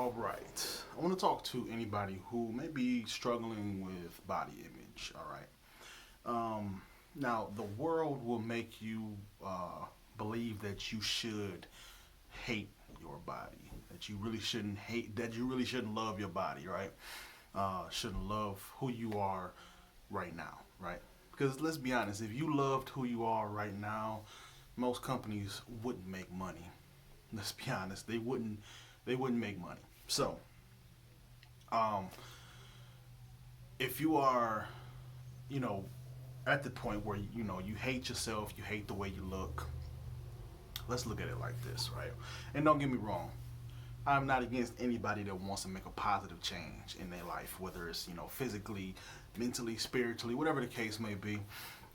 All right. I want to talk to anybody who may be struggling with body image. All right. Now, the world will make you believe that you should hate your body, that you really shouldn't hate, that you really shouldn't love your body, right? Shouldn't love who you are right now, right? Because let's be honest, if you loved who you are right now, most companies wouldn't make money. Let's be honest, they wouldn't. They wouldn't make money. So, um, if you are, you know, at the point where you hate yourself, you hate the way you look. Let's look at it like this, right? And don't get me wrong, I'm not against anybody that wants to make a positive change in their life, whether it's physically, mentally, spiritually, whatever the case may be.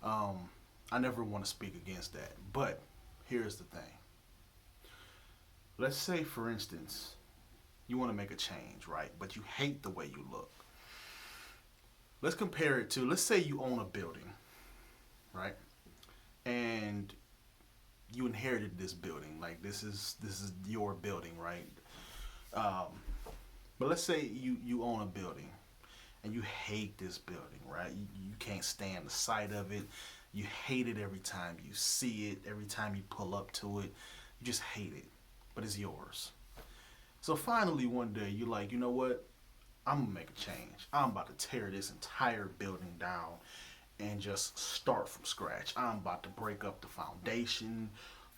Um, I never want to speak against that. But here's the thing. Let's say, for instance, you want to make a change, right? But you hate the way you look. Let's compare it to, let's say you own a building, right? And you inherited this building, like this is your building, right? Um, but let's say you own a building and you hate this building, right? You can't stand the sight of it. You hate it every time you see it, every time you pull up to it. You just hate it, but it's yours. So finally, one day, you're like, you know what? I'm gonna make a change. I'm about to tear this entire building down and just start from scratch. I'm about to break up the foundation,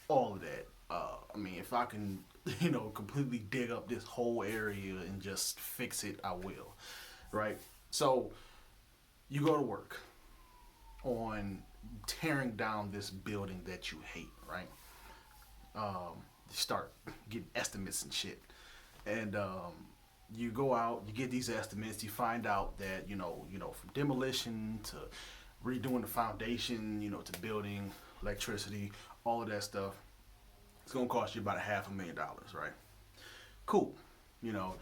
all of that. I mean, if I can, completely dig up this whole area and just fix it, I will. Right? So you go to work on tearing down this building that you hate, right? You start getting estimates and shit. And you go out, you get these estimates, you find out that from demolition to redoing the foundation, to building, electricity, all of that stuff, it's gonna cost you about a $500,000, right? Cool. You know,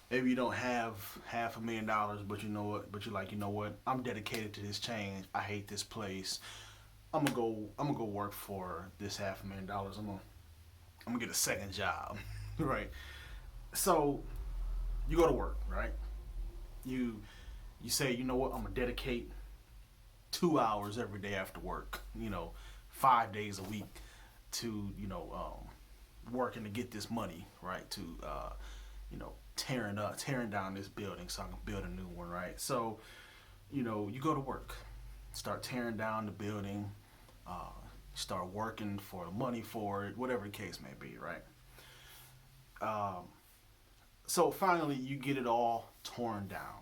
maybe you don't have $500,000, but you know what? But you're like, you know what? I'm dedicated to this change. I hate this place. I'm gonna go. I'm gonna go work for this $500,000. I'm gonna get a second job, right? So you go to work, right? You you say, you know what? I'm gonna dedicate 2 hours every day after work. 5 days a week to working to get this money, right? To tearing down this building so I can build a new one, right? So you go to work, start tearing down the building, uh, start working for money for it, whatever the case may be, right? Um, so finally, you get it all torn down.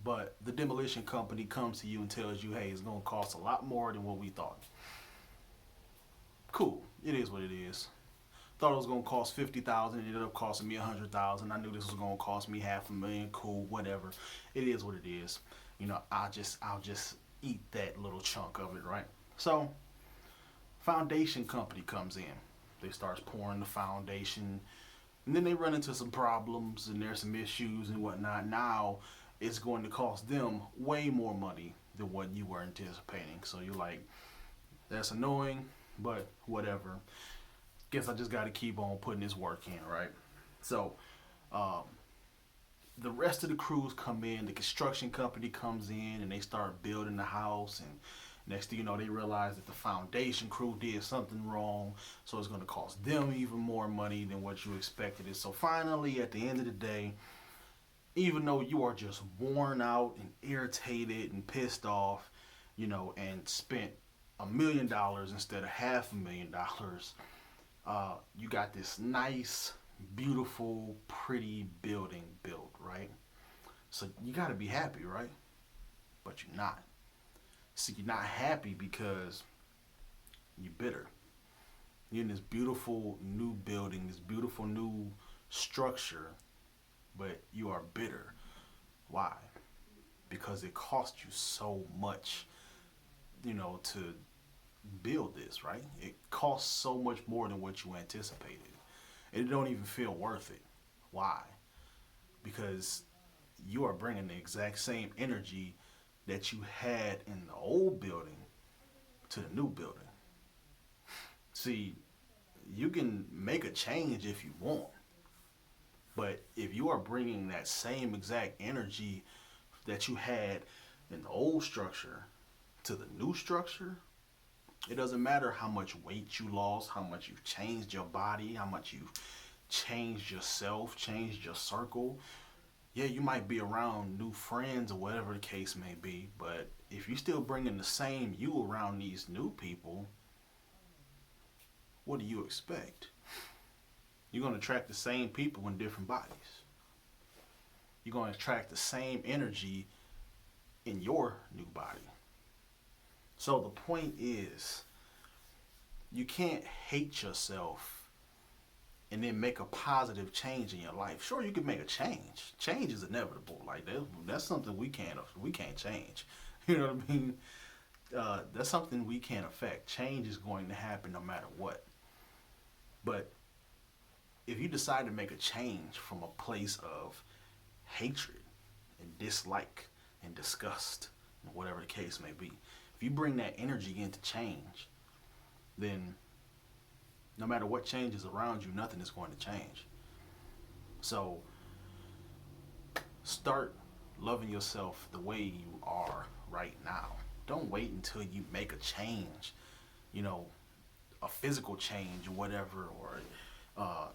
But the demolition company comes to you and tells you, hey, it's going to cost a lot more than what we thought. Cool. It is what it is. Thought it was going to cost 50,000. It ended up costing me 100,000. I knew this was going to cost me 500,000. Cool, whatever. It is what it is. I'll just eat that little chunk of it, right? So, foundation company comes in. They starts pouring the foundation, and then they run into some problems and there's some issues and whatnot. Now it's going to cost them way more money than what you were anticipating. So you're like, that's annoying, but whatever. Guess I just got to keep on putting this work in, right? So um, the rest of the crews come in. The construction company comes in and they start building the house. And next thing you know, they realize that the foundation crew did something wrong. So it's going to cost them even more money than what you expected it. So finally, at the end of the day, even though you are just worn out and irritated and pissed off, and spent $1 million instead of $500,000, you got this nice, beautiful, pretty building built, right? So you got to be happy, right? But you're not. See, you're not happy because you're bitter. You're in this beautiful new building, this beautiful new structure, but you are bitter. Why? Because it cost you so much, to build this, right? It costs so much more than what you anticipated. And it don't even feel worth it. Why? Because you are bringing the exact same energy that you had in the old building to the new building. See, you can make a change if you want, But if you are bringing that same exact energy that you had in the old structure to the new structure, it doesn't matter how much weight you lost, how much you've changed your body, how much you've changed yourself, changed your circle. Yeah, you might be around new friends or whatever the case may be, but if you're still bringing the same you around these new people, what do you expect? You're going to attract the same people in different bodies. You're going to attract the same energy in your new body. So the point is, you can't hate yourself and then make a positive change in your life. Sure, you can make a change. Change is inevitable. Like that's something we can't change. You know what I mean? That's something we can't affect. Change is going to happen no matter what. But if you decide to make a change from a place of hatred and dislike and disgust, whatever the case may be, if you bring that energy into change, then no matter what changes around you, nothing is going to change. So start loving yourself the way you are right now. Don't wait until you make a change, you know, a physical change or whatever, or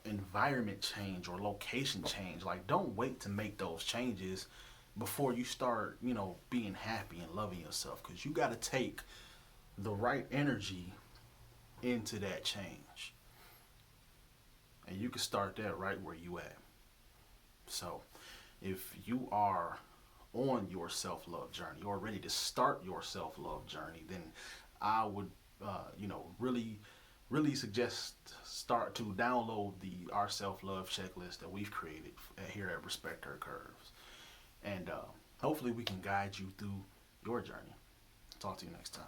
environment change or location change. Like, don't wait to make those changes before you start, being happy and loving yourself. Because you got to take the right energy into that change. And you can start that right where you at. So, if you are on your self-love journey or ready to start your self-love journey, then I would, really, really suggest start to download our self-love checklist that we've created here at Respect Her Curves. And hopefully we can guide you through your journey. Talk to you next time.